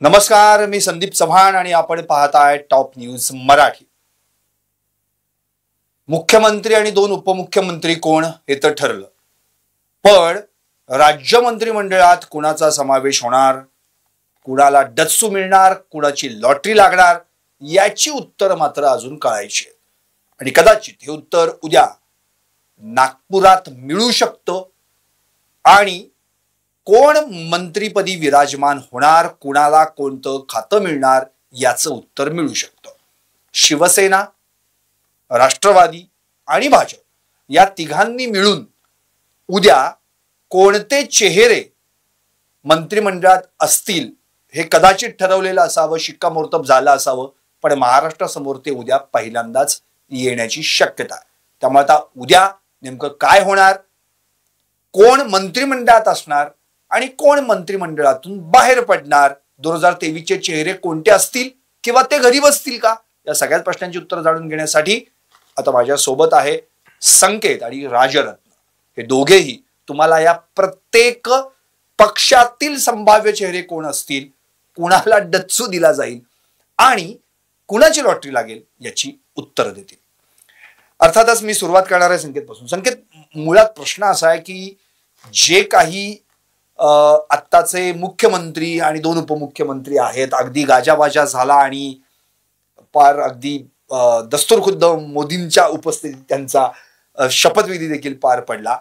नमस्कार, मी संदीप चव्हाण आणि आपण पाहताय टॉप न्यूज मराठी। मुख्यमंत्री आणि 2 उपमुख्यमंत्री कोण हे तर ठरलं, पण राज्य मंत्रिमंडळात कुणाचा समावेश होणार, कुणाला डच्चू मिळणार, कुणाची लॉटरी लागणार याची उत्तर मात्र अजून कळायची आहेत। आणि कदाचित हे उत्तर उद्या नागपुरात मिळू शकतं आणि कोण मंत्रीपदी विराजमान होणार, कुणाला कोणतं खातं मिळणार याचं उत्तर मिळू शकतं। शिवसेना, राष्ट्रवादी आणि भाजप या तिघांनी मिळून उद्या कोणते चेहरे मंत्रिमंडळात असतील हे कदाचित ठरवलेलं असावं, शिक्कामोर्तब झालं असावं, पण महाराष्ट्रासमोर ते उद्या पहिल्यांदाच येण्याची शक्यता आहे। त्यामुळे आता उद्या नेमकं काय होणार, कोण मंत्रिमंडळात असणार आणि कोण मंत्रिमंडळातून बाहेर पडणार, 2023 चे चेहरे कोणते असतील किंवा ते घरी बसतील का, या सगळ्या प्रश्नांची उत्तर जाणून घेण्यासाठी आता माझ्या सोबत आहे संकेत आणि राजरत्न। हे दोघेही तुम्हाला या प्रत्येक पक्षातील संभाव्य चेहरे कोण असतील, कुणाला डच्चू दिला जाईल आणि कुणाची लॉटरी लागेल याची उत्तर देतील। अर्थातच मी सुरुवात करणार आहे संकेत पासून। संकेत, मुळात प्रश्न असा आहे की जे काही आत्ताचे मुख्यमंत्री आणि 2 उपमुख्यमंत्री आहेत, अगदी गाजाबाजा झाला आणि पार अगदी दस्तूरखुद्द मोदींच्या उपस्थितीत त्यांचा शपथविधी देखील पार पडला,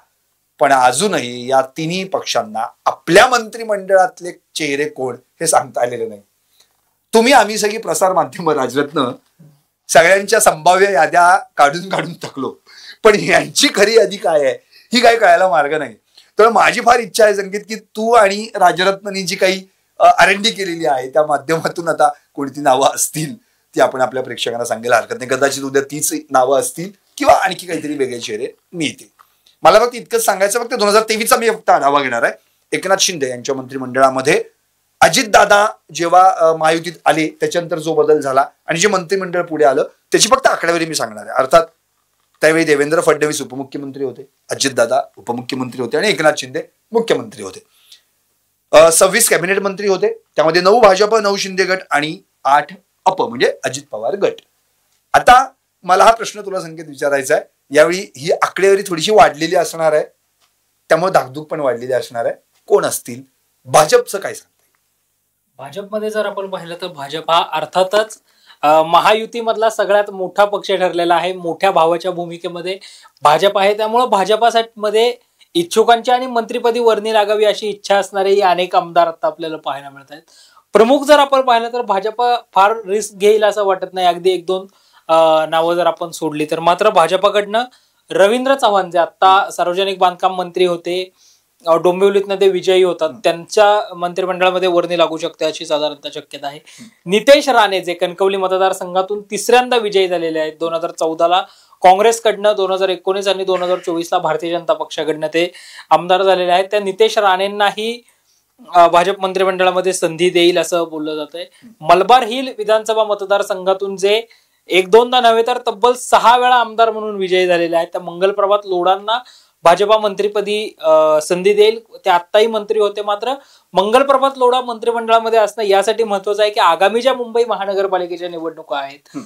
पण अजूनही या तिन्ही पक्षांना आपल्या मंत्रिमंडळातले चेहरे कोण हे सांगता आलेले नाही। तुम्ही आम्ही सगळी प्रसार माध्यम राजरत्न सगळ्यांच्या संभाव्य याद्या काढून काढून थकलो, पण यांची खरी यादी काय आहे ही काय कळायला मार्ग नाही। तर माझी फार इच्छा आहे संकेत की तू आणि राजरत्ननी जी काही R&D केलेली आहे त्या माध्यमातून आता कोणती नावं असतील ती आपण आपल्या प्रेक्षकांना सांगायला हरकत नाही। कदाचित उद्या तीच नावं असतील किंवा आणखी काहीतरी वेगळे चेहरे मिळतील। मला फक्त इतकंच सांगायचं, फक्त 2023चा मी फक्त आढावा घेणार आहे। एकनाथ शिंदे यांच्या मंत्रिमंडळामध्ये अजितदादा जेव्हा महायुतीत आले त्याच्यानंतर जो बदल झाला आणि जे मंत्रिमंडळ पुढे आलं त्याची फक्त आकडेवारी मी सांगणार आहे। अर्थात त्यावेळी देवेंद्र फडणवीस उपमुख्यमंत्री होते, अजितदादा उपमुख्यमंत्री होते आणि एकनाथ शिंदे मुख्यमंत्री होते। 26 कॅबिनेट मंत्री होते, त्यामध्ये 9 भाजप, 9 शिंदे गट आणि 8 अप म्हणजे अजित पवार गट। आता मला हा प्रश्न तुला संकेत विचारायचा आहे, यावेळी ही आकडेवारी थोडीशी वाढलेली असणार आहे, त्यामुळे धाकधूक पण वाढलेली असणार आहे। कोण असतील, भाजपचं काय सांगता येईल? भाजपमध्ये जर आपण पाहिलं तर भाजप हा अर्थातच महायुतीमधला सगळ्यात मोठा पक्ष ठरलेला आहे। मोठ्या भावाच्या भूमिकेमध्ये भाजप आहे, त्यामुळे भाजपामध्ये इच्छुकांची आणि मंत्रिपदी वर्णी लागावी अशी इच्छा असणारे अनेक आमदार आता आपल्याला पाहायला मिळत आहेत। प्रमुख जर आपण पाहिलं तर भाजप फार रिस्क घेईल असं वाटत नाही, अगदी 1-2 नावं जर आपण सोडली तर। मात्र भाजपाकडनं रवींद्र चव्हाण जे आता सार्वजनिक बांधकाम मंत्री होते, डोंबिवलीतनं ते विजयी होतात, त्यांच्या मंत्रिमंडळामध्ये वर्णी लागू शकते अशी साधारणतः शक्यता आहे। नितेश राणे जे कणकवली मतदारसंघातून 3ऱ्यांदा विजयी झालेले आहेत, 2014ला काँग्रेसकडनं, 2019 आणि 2024ला भारतीय जनता पक्षाकडनं ते आमदार झालेले आहेत। त्या नितेश राणेंनाही भाजप मंत्रिमंडळामध्ये संधी देईल असं बोललं जात आहे। मलबार हिल विधानसभा मतदारसंघातून जे 1-2दा नव्हे तर तब्बल 6 वेळा आमदार म्हणून विजयी झालेले आहेत, त्या मंगलप्रभात लोढांना भाजपा मंत्रिपदी संधी देईल। ते आत्ताही मंत्री होते, मात्र मंगलप्रभात लोढा मंत्रिमंडळामध्ये असणं यासाठी महत्वाचं आहे की आगामी ज्या मुंबई महानगरपालिकेच्या निवडणुका आहेत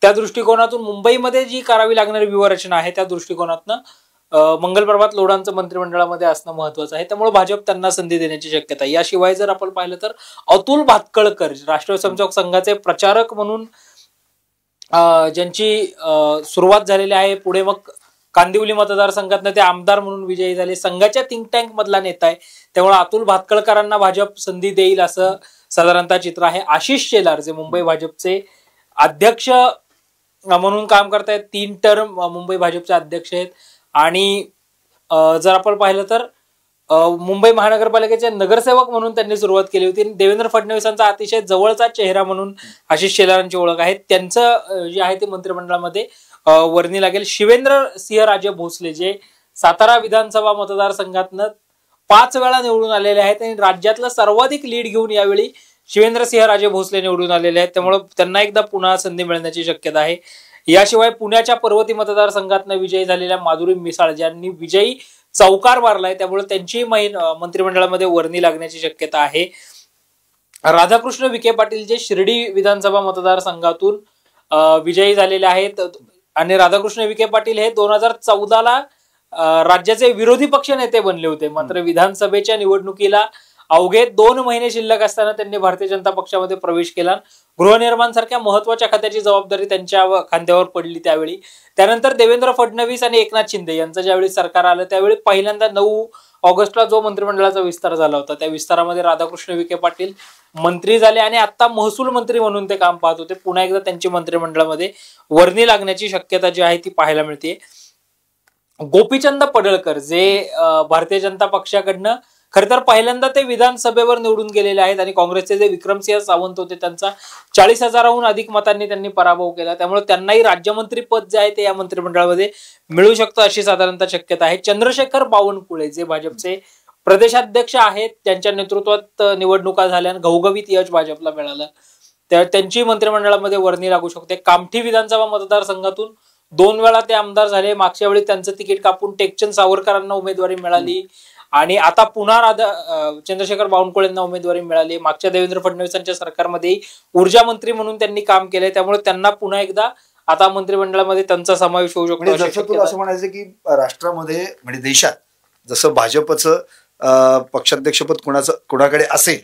त्या दृष्टिकोनातून मुंबईमध्ये जी करावी लागणारी व्यूहरचना आहे त्या दृष्टिकोनातनं मंगलप्रभात लोढांचं मंत्रिमंडळामध्ये असणं महत्वाचं आहे, त्यामुळे भाजप त्यांना संधी देण्याची शक्यता आहे। याशिवाय जर आपण पाहिलं तर अतुल भातखळकर राष्ट्रीय स्वयंसेवक संघाचे प्रचारक म्हणून ज्यांची सुरुवात झालेली आहे, पुढे मग कांदिवली मतदारसंघातनं ते आमदार म्हणून विजयी झाले, संघाच्या थिंक टँक मधला नेता आहे, त्यामुळे अतुल भातखळकरांना भाजप संधी देईल असं साधारणतः चित्र आहे। आशिष शेलार जे मुंबई भाजपचे अध्यक्ष म्हणून काम करतायत, 3 टर्म मुंबई भाजपचे अध्यक्ष आहेत आणि जर आपण पाहिलं तर मुंबई महानगरपालिकेचे नगरसेवक म्हणून त्यांनी सुरुवात केली होती। देवेंद्र फडणवीसांचा अतिशय जवळचा चेहरा म्हणून आशिष शेलारांची ओळख आहे, त्यांचं जे आहे ते मंत्रिमंडळामध्ये वर्णी लागेल। शिवेंद्र सिंहराजे भोसले जे सातारा विधानसभा मतदारसंघातनं 5 वेळा निवडून आलेले आहेत आणि राज्यातलं सर्वाधिक लीड घेऊन यावेळी शिवेंद्र सिंहराजे भोसले निवडून आलेले आहेत, त्यामुळे त्यांना एकदा पुन्हा संधी मिळण्याची शक्यता आहे। याशिवाय पुण्याच्या पर्वती मतदारसंघातनं विजयी झालेल्या माधुरी मिसाळ ज्यांनी विजयी चौकार मारलाय, त्यामुळे त्यांची मंत्रिमंडळामध्ये वर्णी लागण्याची शक्यता आहे। राधाकृष्ण विखे पाटील जे शिर्डी विधानसभा मतदारसंघातून विजयी झालेले आहेत आणि राधाकृष्ण विखे पाटील हे 2014ला राज्याचे विरोधी पक्ष नेते बनले होते. मात्र विधानसभेच्या निवडणुकीला अवघे 2 महिने शिल्लक असताना त्यांनी भारतीय जनता पक्षामध्ये प्रवेश केला. गृहनिर्माण सारख्या महत्वाच्या खात्याची जबाबदारी त्यांच्या खांद्यावर पडली त्यावेळी. त्यानंतर देवेंद्र फडणवीस आणि एकनाथ शिंदे यांचं ज्यावेळी सरकार आलं त्यावेळी पहिल्यांदा 9 ऑगस्टला जो मंत्रिमंडळाचा विस्तार झाला होता त्या विस्तारामध्ये राधाकृष्ण विखे पाटील मंत्री झाले आणि आता महसूल मंत्री म्हणून ते काम पाहत होते. पुन्हा एकदा त्यांची मंत्रिमंडळामध्ये वर्णी लागण्याची शक्यता जी आहे ती पाहायला मिळते. गोपीचंद पडळकर जे भारतीय जनता पक्षाकडनं खरं तर पहिल्यांदा ते विधानसभेवर निवडून गेलेले आहेत आणि काँग्रेसचे जे विक्रमसिंह सावंत होते त्यांचा 40,000हून अधिक मतांनी त्यांनी पराभव केला. त्यामुळे त्यांनाही राज्यमंत्री पद जे आहे ते या मंत्रिमंडळामध्ये मिळू शकतं अशी साधारणतः शक्यता आहे. चंद्रशेखर बावनकुळे जे भाजपचे प्रदेशाध्यक्ष आहेत त्यांच्या नेतृत्वात निवडणुका झाल्या आणि घवघवीत यश भाजपला मिळालं. त्यांची मंत्रिमंडळामध्ये वर्णी लागू शकते. कामठी विधानसभा मतदारसंघातून 2 वेळा ते आमदार झाले. मागच्या वेळी त्यांचं तिकीट कापून टेकचंद सावरकरांना उमेदवारी मिळाली आणि आता पुन्हा चंद्रशेखर बावनकुळेंना उमेदवारी मिळाली. मागच्या देवेंद्र फडणवीसांच्या सरकारमध्ये ऊर्जा मंत्री म्हणून त्यांनी काम केलंय. त्यामुळे त्यांना पुन्हा एकदा आता मंत्रिमंडळामध्ये त्यांचा समावेश होऊ शकतो. तुला असं म्हणायचं की राष्ट्रामध्ये म्हणजे देशात जसं भाजपचं पक्षाध्यक्षपद कोणाकडे असेल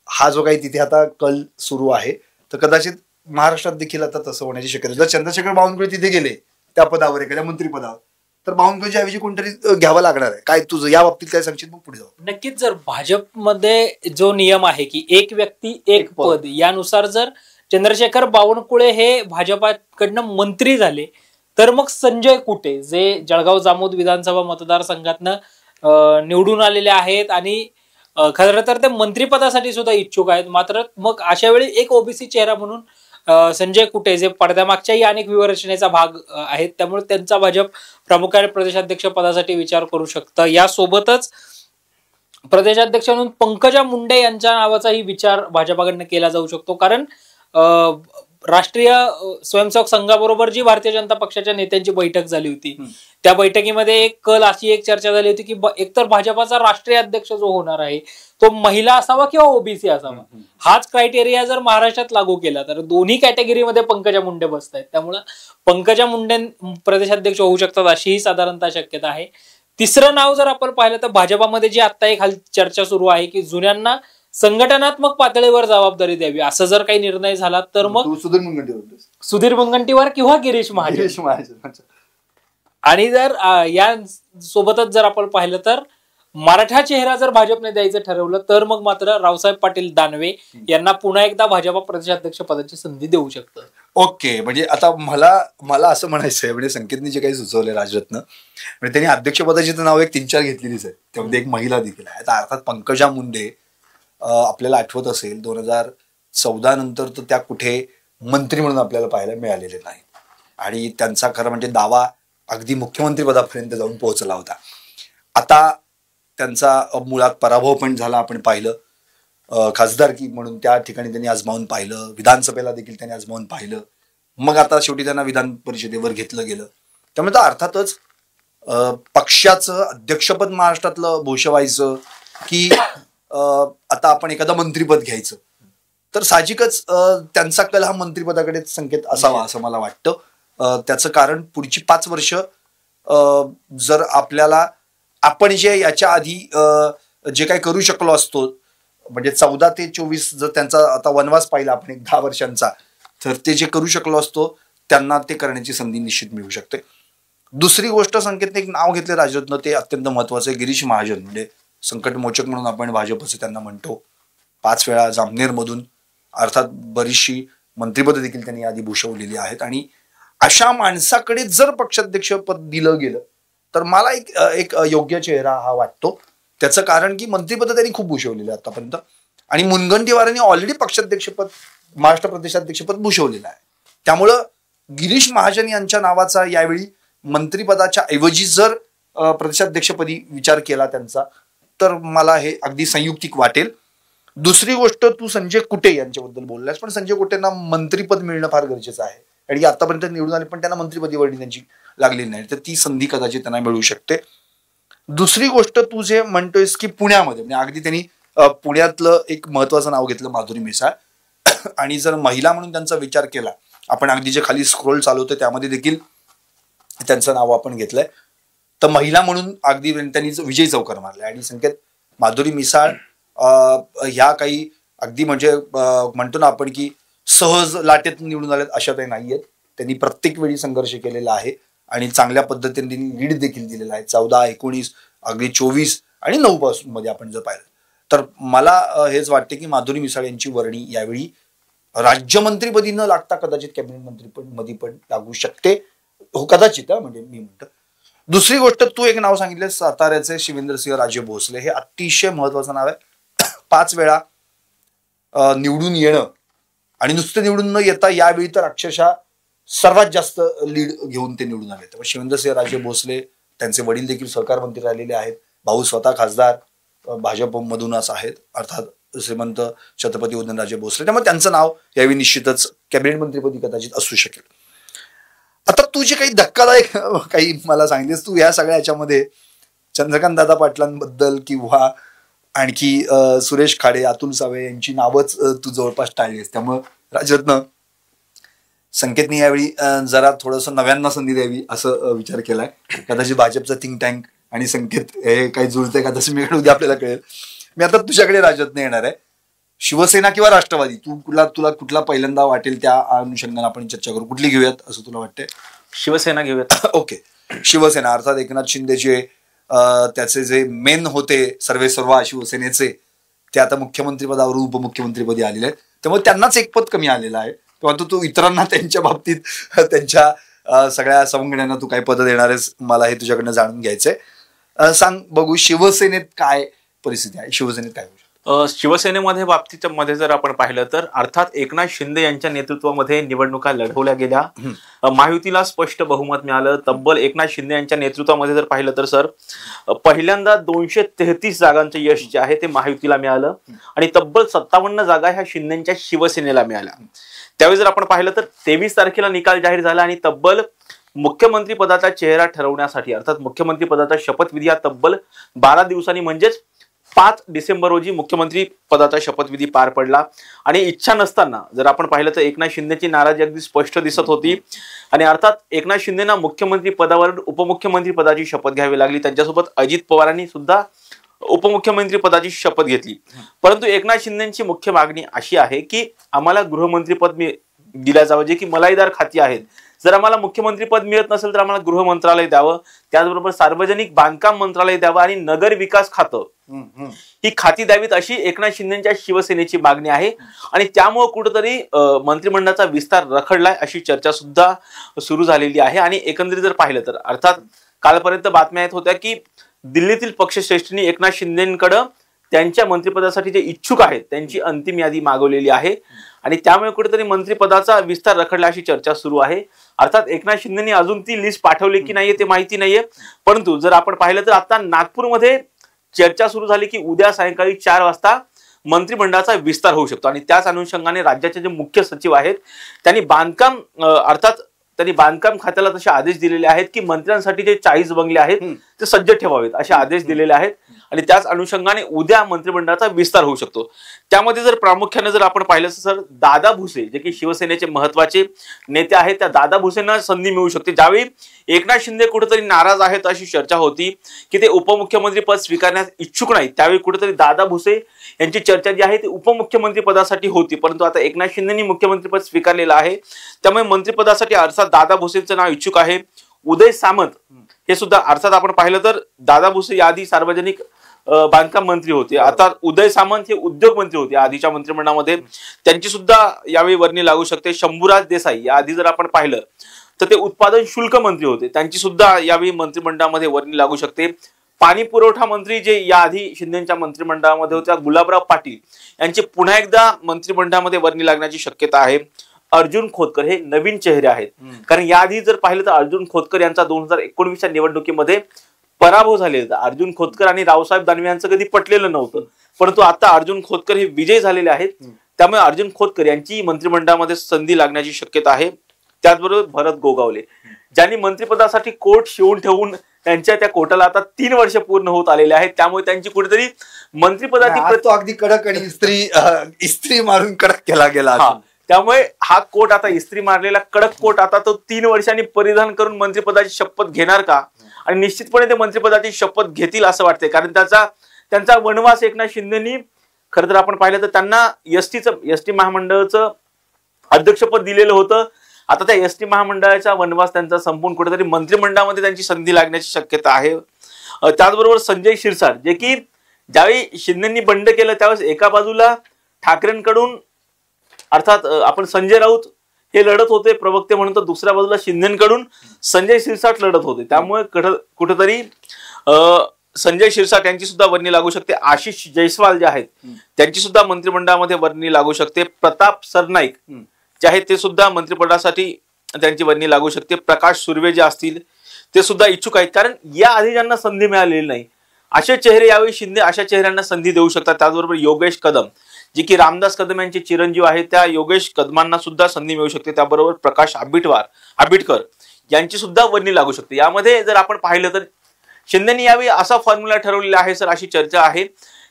हा जो काही तिथे आता कल सुरू आहे तर कदाचित महाराष्ट्रात देखील आता तसं होण्याची शक्यता. जर चंद्रशेखर बावनकुळे तिथे गेले त्या पदावर एखाद्या मंत्रिपदावर तर बावनकुळेच्या ऐवजी कोणतरी घ्यावं लागणार आहे. काय तुझं या बाबतीत काय सांगशील मग पुढे जाऊ? नक्कीच. जर भाजपमध्ये जो नियम आहे की एक व्यक्ती एक पद यानुसार जर चंद्रशेखर बावनकुळे हे भाजपाकडनं मंत्री झाले तर मग संजय कुटे जे जळगाव जामोद विधानसभा मतदारसंघातनं निवडून आलेले आहेत आणि खरं तर ते मंत्रिपदासाठी सुद्धा इच्छुक आहेत. मात्र मग अशा वेळी एक ओबीसी चेहरा म्हणून संजय कुटे जे पडद्यामागच्याही अनेक व्यूहरचनेचा भाग आहेत त्यामुळे त्यांचा भाजप प्रामुख्याने प्रदेशाध्यक्ष पदासाठी विचार करू शकतं. यासोबतच प्रदेशाध्यक्ष म्हणून पंकजा मुंडे यांच्या नावाचाही विचार भाजपाकडनं केला जाऊ शकतो. कारण राष्ट्रीय स्वयंसेवक संघाबरोबर जी भारतीय जनता पक्षाच्या नेत्यांची बैठक झाली होती त्या बैठकीमध्ये एक चर्चा झाली होती की एकतर भाजपाचा राष्ट्रीय अध्यक्ष जो होणार आहे तो महिला असावा किंवा ओबीसी असावा. हाच क्रायटेरिया जर महाराष्ट्रात लागू केला तर दोन्ही कॅटेगरीमध्ये पंकजा मुंडे बसत आहेत. त्यामुळे पंकजा मुंडे प्रदेशाध्यक्ष होऊ शकतात अशीही साधारणतः शक्यता आहे. तिसरं नाव जर आपण पाहिलं तर भाजपामध्ये जी आता एक चर्चा सुरू आहे की जुन्यांना संघटनात्मक पातळीवर जबाबदारी द्यावी असं जर काही निर्णय झाला तर मग सुधीर मुनगंटीवार किंवा गिरीश महाजन. आणि जर या सोबतच जर आपण पाहिलं तर मराठा चेहरा जर भाजपने द्यायचं ठरवलं तर मग मात्र रावसाहेब पाटील दानवे यांना पुन्हा एकदा भाजपा प्रदेशाध्यक्ष पदाची संधी देऊ शकतं. ओके. म्हणजे आता मला असं म्हणायचं आहे म्हणजे संकेतने जे काही सुचवले राजरत्न म्हणजे त्यांनी अध्यक्षपदाची तर नाव एक 3-4 घेतलेलीच आहे. त्यामध्ये एक महिला देखील आहे. आता अर्थात पंकजा मुंडे आपल्याला आठवत असेल 2014 नंतर तर त्या कुठे मंत्री म्हणून आपल्याला पाहायला मिळालेले नाही आणि त्यांचा खरं म्हणजे दावा अगदी मुख्यमंत्री पदापर्यंत जाऊन पोहोचला होता. आता त्यांचा मुळात पराभव पण झाला आपण पाहिलं. खासदारकी म्हणून त्या ठिकाणी त्यांनी आजमावून पाहिलं. विधानसभेला देखील त्यांनी आजमावून पाहिलं. मग आता शेवटी त्यांना विधान परिषदेवर घेतलं गेलं. त्यामुळे तर अर्थातच पक्षाचं अध्यक्षपद महाराष्ट्रातलं भूषवायचं की आता आपण एखादं मंत्रीपद घ्यायचं तर साहजिकच त्यांचा कल हा मंत्रिपदाकडे संकेत असावा असं मला वाटतं. त्याचं कारण पुढची 5 वर्ष जर आपल्याला आपण जे याच्या आधी जे काही करू शकलो असतो म्हणजे 14 ते 24 जर त्यांचा आता वनवास पाहिला आपण एक 10 वर्षांचा तर ते जे करू शकलो असतो त्यांना ते करण्याची संधी निश्चित मिळू शकते. दुसरी गोष्ट संकेतने एक नाव घेतले राजरत्न ते अत्यंत महत्वाचं आहे. गिरीश महाजन म्हणजे संकटमोचक म्हणून आपण भाजपचं त्यांना म्हणतो. 5 वेळा जामनेरमधून अर्थात बरीचशी मंत्रिपद देखील त्यांनी आधी भूषवलेली आहेत आणि अशा माणसाकडे जर पक्षाध्यक्ष पद दिलं गेलं तर मला एक योग्य चेहरा हा वाटतो. त्याचं कारण की मंत्रिपद त्यांनी खूप भूषवलेलं आहे आतापर्यंत आणि मुनगंटीवारांनी ऑलरेडी पक्षाध्यक्षपद महाराष्ट्र प्रदेशाध्यक्षपद भूषवलेलं आहे. त्यामुळं गिरीश महाजन यांच्या नावाचा यावेळी मंत्रिपदाच्या ऐवजी जर प्रदेशाध्यक्षपदी विचार केला त्यांचा तर मला हे अगदी संयुक्तिक वाटेल. दुसरी गोष्ट तू संजय कुटे यांच्याबद्दल बोललास पण संजय कुटेंना मंत्रिपद मिळणं फार गरजेचं आहे आणि आतापर्यंत निवडून आले पण त्यांना मंत्रिपदी वर्णी त्यांची लागलेली नाही तर ती संधी कदाचित त्यांना मिळू शकते. दुसरी गोष्ट तू जे म्हणतोयस की पुण्यामध्ये म्हणजे अगदी त्यांनी पुण्यातलं एक महत्वाचं नाव घेतलं, माधुरी मिसाळ. आणि जर महिला म्हणून त्यांचा विचार केला, आपण अगदी जे खाली स्क्रोल चालवतो त्यामध्ये देखील त्यांचं नाव आपण घेतलंय, तर महिला म्हणून अगदी त्यांनी विजय चौकार मारलाय. आणि संकेत, माधुरी मिसाळ ह्या काही अगदी म्हणजे म्हणतो ना आपण की सहज लाटेत निवडून आलेत अशा काही नाहीयेत. त्यांनी प्रत्येक वेळी संघर्ष केलेला आहे आणि चांगल्या पद्धतीने लीड देखील दिलेला आहे. 14, 19, अगदी 24 आणि 9 पासून मध्ये आपण जर पाहिलं तर मला हेच वाटते की माधुरी मिसाळ यांची वर्णी यावेळी राज्यमंत्रीपदी न लागता कदाचित कॅबिनेट मंत्रीपदी पण लागू शकते, हो कदाचित, म्हणजे मी म्हणतो. दुसरी गोष्ट, तू एक नाव सांगितलं साताऱ्याचे शिवेंद्रसिंह राजे भोसले, हे अतिशय महत्वाचं नाव आहे. 5 वेळा निवडून येणं आणि नुसतं निवडून न येता यावेळी तर अक्षरशः सर्वात जास्त लीड घेऊन ते निवडून आले. त्यामुळे शिवेंद्रसिंह राजे भोसले, त्यांचे वडील देखील सहकार मंत्री राहिलेले आहेत, भाऊ स्वतः खासदार भाजपमधूनच आहेत, अर्थात श्रीमंत छत्रपती उदयनराजे भोसले. त्यामुळे त्यांचं नाव यावेळी निश्चितच कॅबिनेट मंत्रीपदी कदाचित असू शकेल. आता तू जे काही धक्कादायक काही मला सांगितलेस, तू या सगळ्या याच्यामध्ये चंद्रकांत दादा पाटलांबद्दल किंवा आणखी सुरेश खाडे, अतुल सावे यांची नावच तू जवळपास टाळलीस. त्यामुळं राजरत्न संकेतने यावेळी जरा थोडंसं नव्यांना संधी द्यावी असं विचार केलाय. कदाचित भाजपचं थिंक टँक आणि संकेत हे काही जुळतंय का तसं मी उद्या आपल्याला कळेल. मी आता तुझ्याकडे राजरत्न येणार आहे. शिवसेना किंवा राष्ट्रवादी, तुला कुठला पहिल्यांदा वाटेल त्या अनुषंगाने आपण चर्चा करू. कुठली घेऊयात असं तुला वाटतंय? शिवसेना घेऊयात. ओके, शिवसेना अर्थात एकनाथ शिंदेचे त्याचे जे मेन होते सर्वेसर्वा शिवसेनेचे, ते आता मुख्यमंत्रीपदावरून उपमुख्यमंत्रीपदी आलेले आहेत. त्यामुळे त्यांनाच एक पद कमी आलेलं आहे. परंतु तू इतरांना त्यांच्या बाबतीत त्यांच्या सगळ्या सवंगड्यांना तू काय पद देणार आहेस, मला हे तुझ्याकडनं जाणून घ्यायचंय. सांग बघू, शिवसेनेत काय परिस्थिती आहे, शिवसेनेत काय होऊ शकतं? शिवसेनेमध्ये बाबतीमध्ये जर आपण पाहिलं तर अर्थात एकनाथ शिंदे यांच्या नेतृत्वामध्ये निवडणुका लढवल्या गेल्या. महायुतीला स्पष्ट बहुमत मिळालं. तब्बल एकनाथ शिंदे यांच्या नेतृत्वामध्ये जर पाहिलं तर सर पहिल्यांदा 233 जागांचं यश जे आहे ते महायुतीला मिळालं आणि तब्बल 57 जागा ह्या शिंदेच्या शिवसेनेला मिळाल्या. त्यावेळी जर आपण पाहिलं तर 23 तारखेला निकाल जाहीर झाला आणि तब्बल मुख्यमंत्री पदाचा चेहरा ठरवण्यासाठी अर्थात मुख्यमंत्री पदाचा शपथविधी हा तब्बल 12 दिवसांनी म्हणजेच 5 डिसेंबर रोजी मुख्यमंत्री पदाचा शपथविधी पार पडला. आणि इच्छा नसताना जर आपण पाहिलं तर एकनाथ शिंदेची नाराजी अगदी स्पष्ट दिसत होती आणि अर्थात एकनाथ शिंदेना मुख्यमंत्री पदावर उपमुख्यमंत्री पदाची शपथ घ्यावी लागली. त्यांच्यासोबत अजित पवारांनी सुद्धा उपमुख्यमंत्री पदाची शपथ घेतली. परंतु एकनाथ शिंदेची मुख्य मागणी अशी आहे की आम्हाला गृहमंत्रीपद दिलं जावं, जे की मलाईदार खाती आहेत. जर आम्हाला मुख्यमंत्री पद मिळत नसेल तर आम्हाला गृह मंत्रालय द्यावं, त्याचबरोबर सार्वजनिक बांधकाम मंत्रालय द्यावं आणि नगर विकास खातं ही खाती द्यावीत, अशी एकनाथ शिंदेच्या शिवसेनेची मागणी आहे. आणि त्यामुळे कुठेतरी मंत्रिमंडळाचा विस्तार रखडलाय अशी चर्चा सुद्धा सुरू झालेली आहे. आणि एकंदरीत जर पाहिलं तर अर्थात कालपर्यंत बातम्या येत होत्या की दिल्लीतील पक्षश्रेष्ठींनी एकनाथ शिंदेकडे त्यांच्या मंत्रिपदासाठी जे इच्छुक आहेत त्यांची अंतिम यादी मागवलेली आहे आणि त्यामुळे कुठेतरी मंत्रिपदाचा विस्तार रखडला अशी चर्चा सुरू आहे. अर्थात एकनाथ शिंदेनी अजून ती लिस्ट पाठवली की नाहीये ते माहिती नाहीये. परंतु जर आपण पाहिलं तर आता नागपूरमध्ये चर्चा सुरू झाली की उद्या सायंकाळी 4 वाजता मंत्रिमंडळाचा विस्तार होऊ शकतो. आणि त्याच अनुषंगाने राज्याचे जे मुख्य सचिव आहेत त्यांनी बांधकाम खात्याला तसे आदेश दिलेले आहेत की मंत्र्यांसाठी जे 40 बंगले आहेत ते सज्ज ठेवावेत असे आदेश दिलेले आहेत. आणि त्याच अनुषंगाने उद्या मंत्रिमंडळाचा विस्तार होऊ शकतो. त्यामध्ये जर प्रामुख्याने जर आपण पाहिलं सर दादा भुसे जे की शिवसेनेचे महत्वाचे नेते आहेत त्या दादा भुसेंना संधी मिळू शकते. ज्यावेळी एकनाथ शिंदे कुठेतरी नाराज आहेत अशी चर्चा होती की ते उपमुख्यमंत्री पद स्वीकारण्यास इच्छुक नाहीत, त्यावेळी कुठेतरी दादा भुसे यांची चर्चा जी आहे ती उपमुख्यमंत्री पदासाठी होती. परंतु आता एकनाथ शिंदेनी मुख्यमंत्रीपद स्वीकारलेलं आहे त्यामुळे मंत्रिपदासाठी अर्थात दादा भुसेंचं नाव इच्छुक आहे. उदय सामंत हे सुद्धा अर्थात आपण पाहिलं तर दादा भुसे याआधी सार्वजनिक बांधकाम मंत्री होते, आता उदय सामंत हे उद्योग मंत्री होते आधीच्या मंत्रिमंडळामध्ये, त्यांची सुद्धा यावेळी वर्णी लागू शकते. शंभूराज देसाई याआधी जर आपण पाहिलं तर ते उत्पादन शुल्क मंत्री होते, त्यांची सुद्धा यावेळी मंत्रिमंडळामध्ये वर्णी लागू शकते. पाणी पुरवठा मंत्री जे याआधी शिंदेच्या मंत्रिमंडळामध्ये होत्या गुलाबराव पाटील यांची पुन्हा एकदा मंत्रिमंडळामध्ये वर्णी लागण्याची शक्यता आहे. अर्जुन खोतकर हे नवीन चेहरे आहेत, कारण याआधी जर पाहिलं तर अर्जुन खोतकर यांचा 2019च्या निवडणुकीमध्ये पराभव झालेला. अर्जुन खोतकर आणि रावसाहेब दानवे यांचं कधी पटलेलं नव्हतं, परंतु आता अर्जुन खोतकर हे विजयी झालेले आहेत. त्यामुळे अर्जुन खोतकर यांची मंत्रिमंडळामध्ये संधी लागण्याची शक्यता आहे. त्याचबरोबर भरत गोगावले ज्यांनी मंत्रिपदासाठी कोट शिवून ठेवून त्यांच्या त्या कोटाला आता 3 वर्ष पूर्ण होत आलेले आहेत, त्यामुळे त्यांची कुठेतरी मंत्रिपदाची तो अगदी कडक आणि इस्त्री मारून कडक केला गेला. त्यामुळे हा कोट आता इस्त्री मारलेला कडक कोट आता तो 3 वर्षांनी परिधान करून मंत्रिपदाची शपथ घेणार का, आणि निश्चितपणे ते मंत्रिपदाची शपथ घेतील असं वाटतंय. कारण त्यांचा वनवास एकनाथ शिंदेनी खरं तर आपण पाहिलं तर त्यांना एसटी महामंडळाचं अध्यक्षपद दिलेलं होतं. आता त्या एसटी महामंडळाचा वनवास त्यांचा संपून कुठेतरी मंत्रिमंडळामध्ये त्यांची संधी लागण्याची शक्यता आहे. त्याचबरोबर संजय शिरसाट, जे की ज्यावेळी शिंदेंनी बंड केलं त्यावेळेस एका बाजूला ठाकरेंकडून अर्थात आपण संजय राऊत हे लढत होते प्रवक्ते म्हणून, तर दुसऱ्या बाजूला शिंदेकडून संजय शिरसाट लढत होते. त्यामुळे कुठेतरी संजय शिरसाट यांची सुद्धा वर्णी लागू शकते. आशिष जयस्वाल जे आहेत त्यांची सुद्धा मंत्रिमंडळामध्ये वर्णी लागू शकते. प्रताप सरनाईक जे आहेत ते सुद्धा मंत्रिपदासाठी त्यांची वर्णी लागू शकते. प्रकाश सुर्वे जे असतील ते सुद्धा इच्छुक आहेत, कारण या आधी ज्यांना संधी मिळालेली नाही असे चेहरे यावेळी शिंदे अशा चेहऱ्यांना संधी देऊ शकतात. त्याचबरोबर योगेश कदम जे की रामदास कदम यांचे चिरंजीव आहेत, त्या योगेश कदमांना सुद्धा संधी मिळू शकते. त्याबरोबर प्रकाश आंबेडकर यांची सुद्धा वर्णी लागू शकते. यामध्ये जर आपण पाहिलं तर शिंदेनी यावेळी असा फॉर्म्युला ठरवलेला आहे सर, अशी चर्चा आहे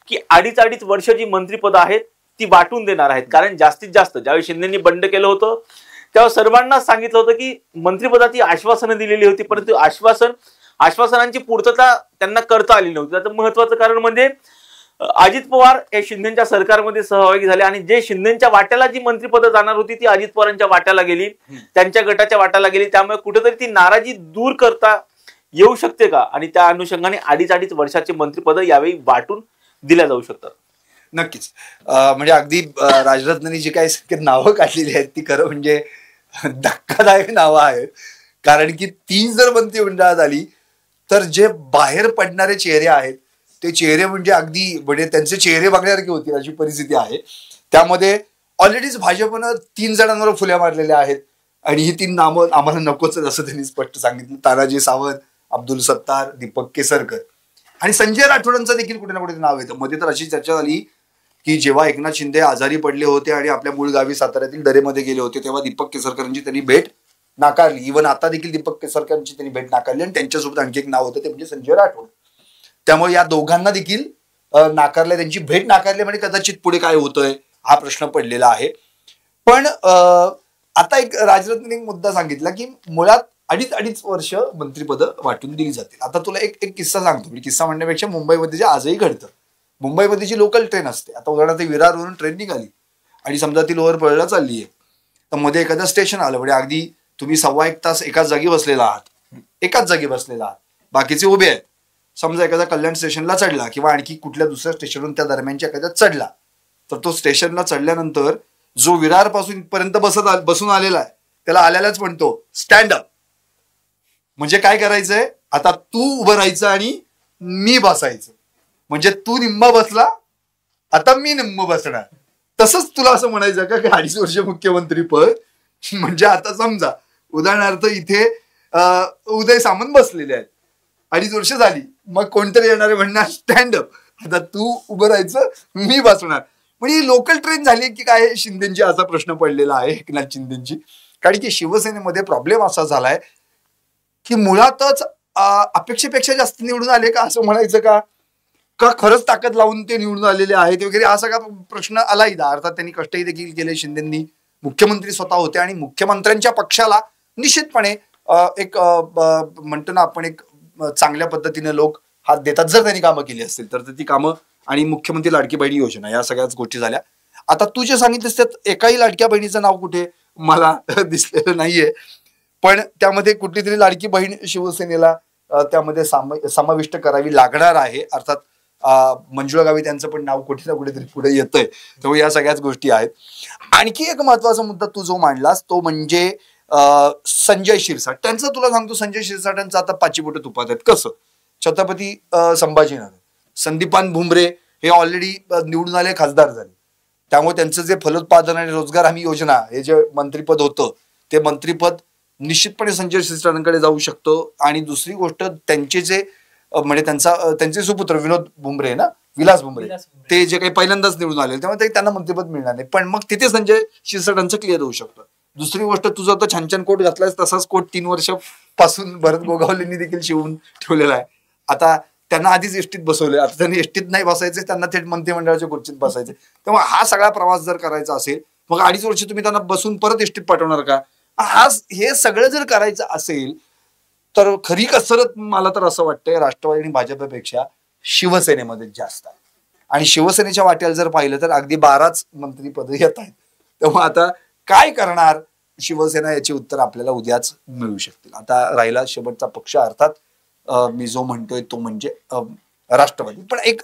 की अडीच वर्ष जी मंत्रिपद आहेत ती वाटून देणार आहेत. कारण जास्तीत जास्त ज्यावेळी शिंदेनी बंड केलं होतं तेव्हा सर्वांना सांगितलं होतं की मंत्रिपदाची आश्वासनं दिलेली होती, परंतु आश्वासनांची पूर्तता त्यांना करता आली नव्हती. त्याचं महत्वाचं कारण म्हणजे अजित पवार हे शिंदेच्या सरकारमध्ये सहभागी झाले आणि जे शिंदेच्या वाट्याला जी मंत्रिपद जाणार होती ती अजित पवारांच्या वाट्याला गेली, त्यांच्या गटाच्या वाट्याला गेली. त्यामुळे कुठेतरी ती नाराजी दूर करता येऊ शकते का, आणि त्या अनुषंगाने अडीच वर्षाचे मंत्रिपद यावेळी वाटून दिल्या जाऊ शकतात. नक्कीच. म्हणजे अगदी राजरत्नांनी जी काही नावं काढलेली आहेत ती खरं म्हणजे धक्कादायक नावं आहेत. कारण की 3 जर मंत्रिमंडळात आली तर जे बाहेर पडणारे चेहरे आहेत ते चेहरे म्हणजे अगदी म्हणजे त्यांचे चेहरे बघण्यासारखे होतील अशी परिस्थिती आहे. त्यामध्ये ऑलरेडीच भाजपनं 3 जणांवर फुल्या मारलेल्या आहेत आणि ही 3 नामं आम्हाला नकोच असं त्यांनी स्पष्ट सांगितलं. तानाजी सावंत, अब्दुल सत्तार, दीपक केसरकर आणि संजय राठोडांचं देखील कुठे ना कुठे नाव येतं. मध्ये तर अशी चर्चा झाली की जेव्हा एकनाथ शिंदे आजारी पडले होते आणि आपल्या मूळ गावी साताऱ्यातील दरेमध्ये गेले होते तेव्हा दीपक केसरकरांची त्यांनी भेट नाकारली. इव्हन आता देखील दीपक केसरकरांची त्यांनी भेट नाकारली आणि त्यांच्यासोबत आणखी एक नाव होतं ते म्हणजे संजय राठोड. त्यामुळे या दोघांना देखील नाकारले, त्यांची भेट नाकारली म्हणजे कदाचित पुढे काय होतंय हा प्रश्न पडलेला आहे. पण आता एक राजरत्न एक मुद्दा सांगितला की मुळात अडीच वर्ष मंत्रिपद वाटून दिली जातील. आता तुला एक किस्सा सांगतो. म्हणजे किस्सा म्हणण्यापेक्षा मुंबईमध्ये जे आजही घडतं, मुंबईमध्ये जी लोकल ट्रेन असते, आता उदाहरणार्थ विरारवरून ट्रेन निघाली आणि समजा ती लोअर परळला चालली आहे, तर मध्ये एखादं स्टेशन आलं म्हणजे अगदी तुम्ही 1.25 तास एकाच जागी बसलेला आहात, बाकीचे उभे आहेत. समजा एखादा कल्याण स्टेशनला चढला किंवा आणखी कुठल्या दुसऱ्या स्टेशनवरून त्या दरम्यानच्या एखाद्यात चढला, तर तो स्टेशनला चढल्यानंतर जो विरार पासून इथपर्यंत बसून आलेला आहे त्याला आल्यालाच म्हणतो स्टँड अप. म्हणजे काय करायचंय, आता तू उभं राहायचं आणि मी बसायचं. म्हणजे तू निम्मा बसला, आता मी निम्म बसणार. तसंच तुला असं म्हणायचं का की 2.5 वर्ष मुख्यमंत्री पद म्हणजे आता समजा उदाहरणार्थ इथे उदय सामंत बसलेले आहेत, 2.5 वर्ष झाली, मग कोणतरी येणारे म्हणणार स्टँड अप, आता तू उभं राहायचं मी बसणार. म्हणजे लोकल ट्रेन झाली की काय शिंदेची असा प्रश्न पडलेला आहे एकनाथ शिंदेची. कारण की शिवसेनेमध्ये प्रॉब्लेम असा झालाय की मुळातच अपेक्षेपेक्षा जास्त निवडून आले का असं म्हणायचं का खरंच ताकद लावून ते निवडून आलेले आहेत वगैरे असा का प्रश्न आलाही. अर्थात त्यांनी कष्टही देखील केले. शिंदेंनी मुख्यमंत्री स्वतः होते आणि मुख्यमंत्र्यांच्या पक्षाला निश्चितपणे एक म्हणतो ना आपण एक चांगल्या पद्धतीने लोक हात देतात जर त्यांनी कामं केली असतील तर ती कामं. आणि मुख्यमंत्री लाडकी बहिणी योजना या सगळ्याच गोष्टी झाल्या. आता तू जे सांगितलंस त्यात एकाही लाडक्या बहिणीचं नाव कुठे मला दिसलेलं नाहीये, पण त्यामध्ये कुठली तरी लाडकी बहीण शिवसेनेला त्यामध्ये समाविष्ट करावी लागणार आहे. अर्थात मंजुळा गावी त्यांचं पण नाव कुठे ना कुठेतरी पुढे येतंय. त्यामुळे या सगळ्याच गोष्टी आहेत. आणखी एक महत्वाचा मुद्दा तू जो मांडलास तो म्हणजे संजय शिरसाट. त्यांचं तुला सांगतो, संजय शिरसाटांचं आता पाचीपोट तुपात आहेत. कसं, छत्रपती संभाजीनगर, संदीपान भुमरे हे ऑलरेडी निवडून आले, खासदार झाले. त्यामुळे त्यांचं जे फलोत्पादन आणि रोजगार हमी योजना हे जे मंत्रिपद होतं ते मंत्रिपद निश्चितपणे संजय शिरसाटांकडे जाऊ शकतं. आणि दुसरी गोष्ट त्यांचे जे म्हणजे त्यांचे सुपुत्र विलास भुमरे ते जे काही पहिल्यांदाच निवडून आले त्यामुळे त्यांना मंत्रिपद मिळणार नाही, पण मग तिथे संजय शिरसाटांचं क्लिअर होऊ शकतं. दुसरी गोष्ट, तुझा तर छान कोट घातलाय तसाच कोट 3 वर्षापासून भरत गोगावलेंनी देखील शिवून ठेवलेला आहे. आता त्यांना आधीच एसटीत बसवले, आता त्यांनी एसटीत नाही बसायचे, त्यांना थेट मंत्रिमंडळाच्या खुर्चीत बसायचे. तेव्हा हा सगळा प्रवास जर करायचा असेल, मग 2.5 वर्ष तुम्ही त्यांना बसून परत एसटीत पाठवणार का? हे सगळं जर करायचं असेल तर खरी कसरत मला तर असं वाटतंय राष्ट्रवादी आणि भाजपपेक्षा शिवसेनेमध्ये जास्त आहे. आणि शिवसेनेच्या वाट्याला जर पाहिलं तर अगदी 12च मंत्रीपद येत आहेत. तेव्हा आता काय करणार शिवसेना याची उत्तर आपल्याला उद्याच मिळू शकतील. आता राहिला शेवटचा पक्ष, अर्थात मी जो म्हणतोय तो म्हणजे राष्ट्रवादी. पण एक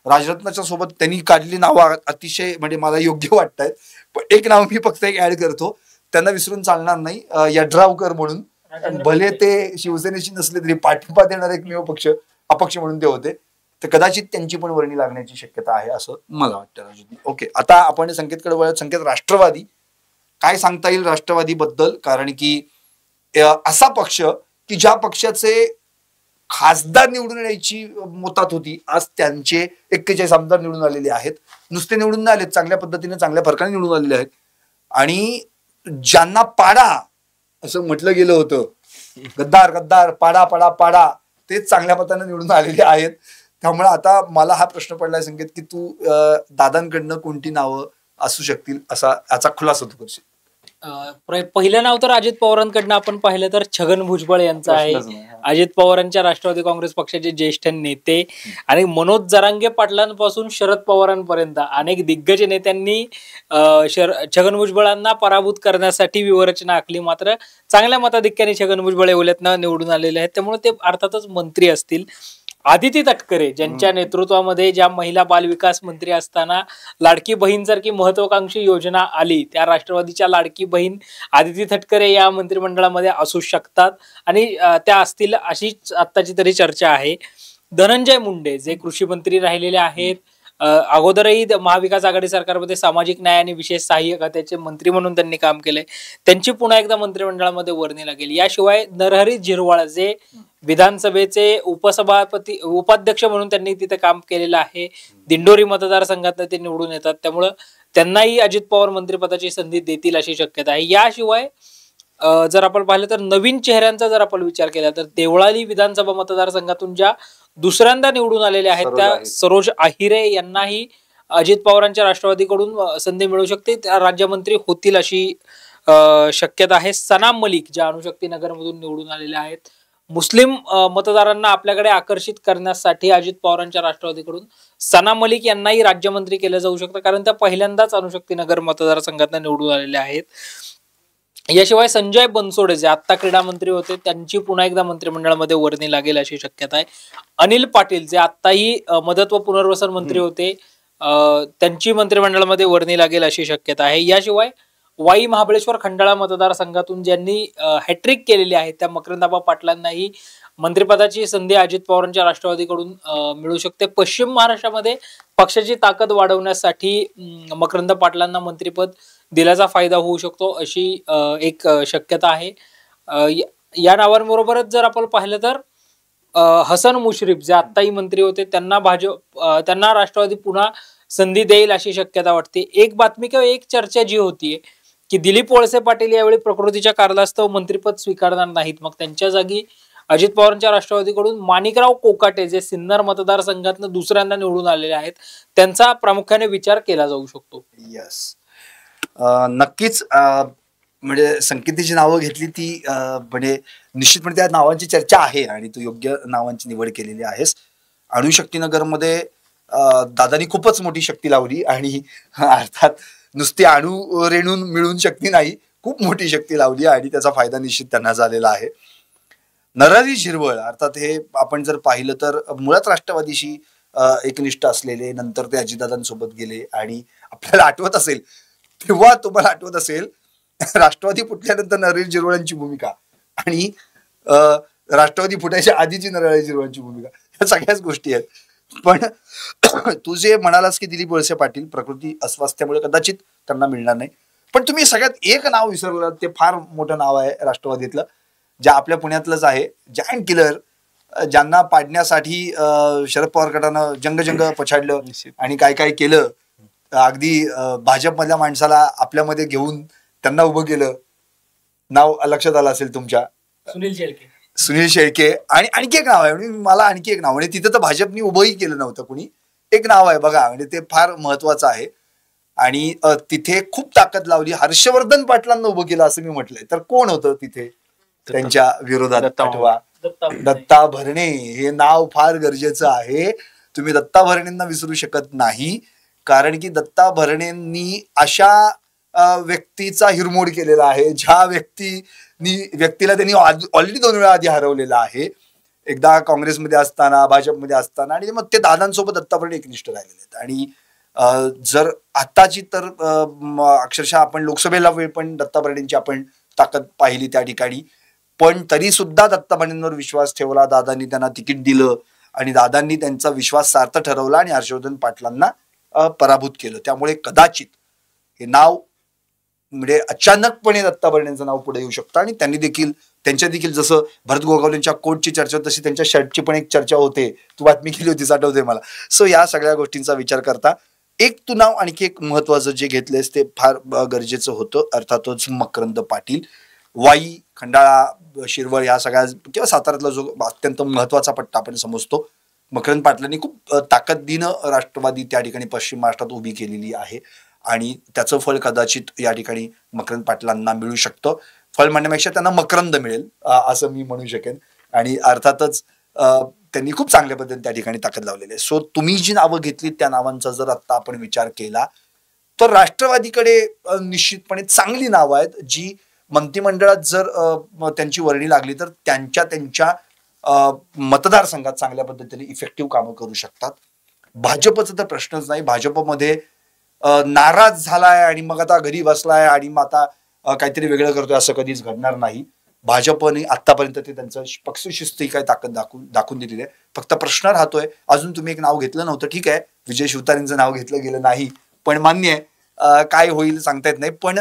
राजरत्नाच्या सोबत त्यांनी काढलेली नावं अतिशय म्हणजे मला योग्य वाटत आहेत. पण एक नाव मी फक्त एक ऍड करतो, त्यांना विसरून चालणार नाही, यड्रावकर म्हणून. भले ते शिवसेनेशी नसले तरी पाठिंबा देणारे एकमेव पक्ष अपक्ष म्हणून ते होते, तर कदाचित त्यांची पण वर्णी लागण्याची शक्यता आहे असं मला वाटतं. राजू ओके, आता आपण संकेतकडे वळत. संकेत, राष्ट्रवादी काय सांगता येईल राष्ट्रवादी बद्दल? कारण की असा पक्ष की ज्या पक्षाचे खासदार निवडून येण्याची मोतात होती, आज त्यांचे 41 आमदार निवडून आलेले आहेत. नुसते निवडून नाही आलेत, चांगल्या पद्धतीने चांगल्या फरकाने निवडून आलेले आहेत. आणि ज्यांना पाडा असं म्हटलं गेलं होतं, गद्दार गद्दार पाडा पाडा पाडा, तेच चांगल्या मताने निवडून आलेले आहेत. त्यामुळे आता मला हा प्रश्न पडलाय संकेत की तू दादांकडनं कोणती नावं असू शकतील असा याचा खुलासा तू करशील? पहिलं नाव तर अजित पवारांकडनं आपण पाहिलं तर छगन भुजबळ यांचं आहे. अजित पवारांच्या राष्ट्रवादी काँग्रेस पक्षाचे ज्येष्ठ नेते आणि मनोज जरांगे पाटलांपासून शरद पवारांपर्यंत अनेक दिग्गज नेत्यांनी छगन भुजबळांना पराभूत करण्यासाठी व्यूहरचना आखली. मात्र चांगल्या मताधिक्याने छगन भुजबळ एवढ्यातनं निवडून आलेले आहेत, त्यामुळे ते अर्थातच मंत्री असतील. आदिती तटकरे ज्यांच्या नेतृत्वामध्ये ज्या महिला बालविकास मंत्री असताना लाडकी बहीण सारखी महत्वाकांक्षी योजना आली, त्या राष्ट्रवादीच्या लाडकी बहीण आदिती तटकरे या मंत्रिमंडळामध्ये असू शकतात आणि त्या असतील अशी आत्ताची तरी चर्चा आहे. धनंजय मुंडे जे कृषी मंत्री राहिलेले आहेत, अगोदरही महाविकास आघाडी सरकारमध्ये सामाजिक न्याय आणि विशेष सहाय्य खात्याचे मंत्री म्हणून त्यांनी काम केलंय, त्यांची पुन्हा एकदा मंत्रिमंडळामध्ये वर्णी लागेल. याशिवाय नरहरी झिरवाळ जे विधानसभेचे उपाध्यक्ष म्हणून त्यांनी तिथे काम केलेलं आहे, दिंडोरी मतदारसंघात ते निवडून येतात, त्यामुळं त्यांनाही अजित पवार मंत्रिपदाची संधी देतील अशी शक्यता आहे. याशिवाय जर आपण पाहिलं तर नवीन चेहऱ्यांचा जर आपण विचार केला तर देवळाली विधानसभा मतदारसंघातून ज्या दुसऱ्यांदा निवडून आलेल्या आहेत त्या सरोज आहिरे यांनाही अजित पवारांच्या राष्ट्रवादीकडून संधी मिळू शकते, त्या राज्यमंत्री होतील अशी शक्यता आहे. सनाम मलिक ज्या अणुशक्ती नगरमधून निवडून आलेल्या आहेत, मुस्लिम मतदारांना आपल्याकडे आकर्षित करण्यासाठी अजित पवारांच्या राष्ट्रवादीकडून सना मलिक यांनाही राज्यमंत्री केलं जाऊ शकतं, कारण त्या पहिल्यांदाच अणुशक्ती नगर मतदारसंघात निवडून आलेले आहेत. याशिवाय संजय बनसोडे जे आता क्रीडा मंत्री होते, त्यांची पुन्हा एकदा मंत्रिमंडळामध्ये वर्णी लागेल अशी शक्यता आहे. अनिल पाटील जे आत्ताही मदत व पुनर्वसन मंत्री होते, त्यांची मंत्रिमंडळामध्ये वर्णी लागेल अशी शक्यता आहे. याशिवाय वाई महाबळेश्वर खंडाळा मतदारसंघातून ज्यांनी हॅट्रिक केलेली आहे त्या मकरंदाबा पाटलांनाही मंत्रिपदाची संधी अजित पवारांच्या राष्ट्रवादीकडून मिळू शकते. पश्चिम महाराष्ट्रामध्ये पक्षाची ताकद वाढवण्यासाठी मकरंद पाटलांना मंत्रिपद दिल्याचा फायदा होऊ शकतो अशी एक शक्यता आहे. या नावांबरोबरच जर आपण पाहिलं तर हसन मुश्रीफ जे आत्ताही मंत्री होते त्यांना राष्ट्रवादी पुन्हा संधी देईल अशी शक्यता वाटते. एक बातमी किंवा एक चर्चा जी होतीये की दिलीप वळसे पाटील यावेळी प्रकृतीच्या कारणास्तव मंत्रिपद स्वीकारणार नाहीत, मग त्यांच्या जागी अजित पवारांच्या राष्ट्रवादीकडून माणिकराव कोकाटे जे सिन्नर मतदारसंघातनं दुसऱ्यांदा निवडून आलेले आहेत त्यांचा प्रामुख्याने विचार केला जाऊ शकतो. यस, नक्कीच. म्हणजे संकेतीची नावं घेतली ती म्हणजे निश्चितपणे त्या नावांची चर्चा आहे आणि तू योग्य नावांची निवड केलेली आहेस. अणुशक्तीनगरमध्ये दादानी खूपच मोठी शक्ती लावली आणि अर्थात नुसती अणु रेणून मिळून शक्ती नाही, खूप मोठी शक्ती लावली आणि त्याचा फायदा निश्चित त्यांना झालेला आहे. नरहरी झिरवळ अर्थात हे आपण जर पाहिलं तर मुळात राष्ट्रवादीशी एकनिष्ठ असलेले, नंतर ते अजितदादांसोबत गेले आणि आपल्याला आठवत असेल तेव्हा तुम्हाला आठवत असेल राष्ट्रवादी फुटल्यानंतर नरहरी झिरवळांची भूमिका आणि राष्ट्रवादी फुटायच्या आधीची नरहरी झिरवळांची भूमिका, या सगळ्याच गोष्टी आहेत. पण तू जे म्हणालास की दिलीप वळसे पाटील प्रकृती अस्वास्थ्यामुळे कदाचित त्यांना मिळणार नाही, पण तुम्ही सगळ्यात एक नाव विसरलं, ते फार मोठं नाव आहे राष्ट्रवादीतलं, जे आपल्या पुण्यातलंच आहे, जायंट किलर, ज्यांना पाडण्यासाठी शरद पवार गटानं जंग पछाडलं आणि काय काय केलं, अगदी भाजपमधल्या माणसाला आपल्यामध्ये घेऊन त्यांना उभं केलं. नाव लक्षात आलं असेल तुमच्या, सुनील शेळके. सुनील शेळके आणि आणखी एक नाव आहे. म्हणजे मला आणखी एक नाव, म्हणजे तिथं तर भाजपनी उभंही केलं नव्हतं कुणी. एक नाव आहे बघा, म्हणजे ते फार महत्वाचं आहे आणि तिथे खूप ताकद लावली. हर्षवर्धन पाटलांना उभं केलं असं मी म्हटलंय. तर कोण होतं तिथे त्यांच्या विरोधात? आठवा, दत्ता भरणे. हे नाव फार गरजेचं आहे. तुम्ही दत्ता भरणेंना विसरू शकत नाही, कारण की दत्ता भरणेंनी अशा व्यक्तीचा हिरमोड केलेला आहे, ज्या व्यक्तीला त्यांनी ऑलरेडी 2 वेळा आधी हरवलेला आहे. एकदा काँग्रेसमध्ये असताना, भाजपमध्ये असताना, आणि मग ते दादांसोबत दत्ता भरणे एकनिष्ठ राहिलेले आहेत. आणि जर आताची तर अक्षरशः आपण लोकसभेला वेळ पण दत्ता भरणेंची आपण ताकद पाहिली त्या ठिकाणी. पण तरी सुद्धा दत्ता भरणेंवर विश्वास ठेवला. दादांनी त्यांना तिकीट दिलं आणि दादांनी त्यांचा विश्वास सार्थ ठरवला आणि हर्षवर्धन पाटलांना पराभूत केलं. त्यामुळे कदाचित हे नाव म्हणजे अचानकपणे दत्ता भरणेंचं नाव पुढे येऊ शकतं. आणि त्यांच्या देखील जसं भरत गोगावलेंच्या कोटची चर्चा तशी त्यांच्या शर्टची पण एक चर्चा होते. तू बातमी केली होतीस, आठवते मला. सो या सगळ्या गोष्टींचा विचार करता एक तू नाव आणखी एक महत्वाचं जे घेतलेस ते फार गरजेचं होतं. अर्थातच मकरंद पाटील. वाई, खंडाळा, शिरवळ या सगळ्या किंवा साताऱ्यातला जो अत्यंत महत्वाचा पट्टा आपण समजतो, मकरंद पाटलांनी खूप ताकदीनं राष्ट्रवादी त्या ठिकाणी पश्चिम महाराष्ट्रात उभी केलेली आहे आणि त्याचं फळ कदाचित या ठिकाणी मकरंद पाटलांना मिळू शकतं. फळ म्हणण्यापेक्षा त्यांना मकरंद मिळेल असं मी म्हणू शकेन. आणि अर्थातच त्यांनी खूप चांगल्या पद्धतीने त्या ठिकाणी ताकद लावलेली आहे. सो तुम्ही जी नावं घेतली त्या नावांचा जर आता आपण विचार केला तर राष्ट्रवादीकडे निश्चितपणे चांगली नावं आहेत, जी मंत्रिमंडळात जर त्यांची वर्णी लागली तर त्यांच्या मतदारसंघात चांगल्या पद्धतीने इफेक्टिव्ह कामं करू शकतात. भाजपचा तर प्रश्नच नाही. भाजपमध्ये नाराज झालाय आणि मग आता घरी बसलाय आणि मग आता काहीतरी वेगळं करतोय असं कधीच घडणार नाही. भाजपने आतापर्यंत ते त्यांचं पक्षशिस्ती काय ताकद दाखवून दिलेली आहे. फक्त प्रश्न राहतोय, अजून तुम्ही एक नाव घेतलं नव्हतं, ठीक आहे, विजय शिवतारेंचं नाव घेतलं गेलं नाही, पण मान्य आहे काय होईल सांगता येत नाही. पण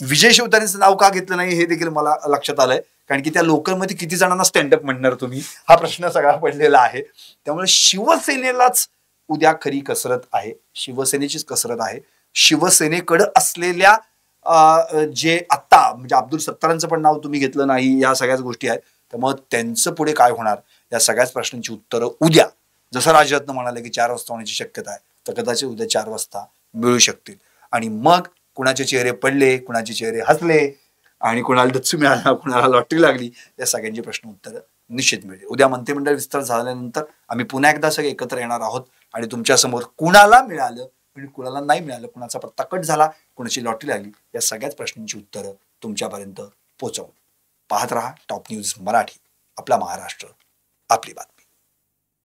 विजय शिवतारेंचं नाव का घेतलं नाही हे देखील मला लक्षात आलंय, कारण की त्या लोकलमध्ये किती जणांना स्टँडअप म्हणणार तुम्ही, हा प्रश्न सगळा पडलेला आहे. त्यामुळे शिवसेनेलाच उद्या खरी कसरत आहे, शिवसेनेचीच कसरत आहे. शिवसेनेकडे असलेल्या जे आत्ता म्हणजे अब्दुल सत्तारांचं पण नाव तुम्ही घेतलं नाही, या सगळ्याच गोष्टी आहेत. त्यामुळे त्यांचं पुढे काय होणार या सगळ्याच प्रश्नांची उत्तरं उद्या, जसं राजरत्न म्हणाले की 4 वाजता होण्याची शक्यता आहे, तर कदाचित उद्या 4 वाजता मिळू शकतील. आणि मग कुणाचे चेहरे पडले, कुणाचे चेहरे हसले आणि कुणाला डच्चू मिळाला, कुणाला लॉटरी लागली, या सगळ्यांची प्रश्न उत्तरं निश्चित मिळेल. उद्या मंत्रिमंडळ विस्तार झाल्यानंतर आम्ही पुन्हा एकदा सगळे एकत्र येणार आहोत आणि तुमच्या समोर कुणाला मिळालं आणि कुणाला नाही मिळालं, कुणाचा पत्ता कट झाला, कुणाची लॉटरी लागली, या सगळ्याच प्रश्नांची उत्तरं तुमच्यापर्यंत पोहोचवून. पाहत रहा टॉप न्यूज मराठी. आपला महाराष्ट्र, आपली बात.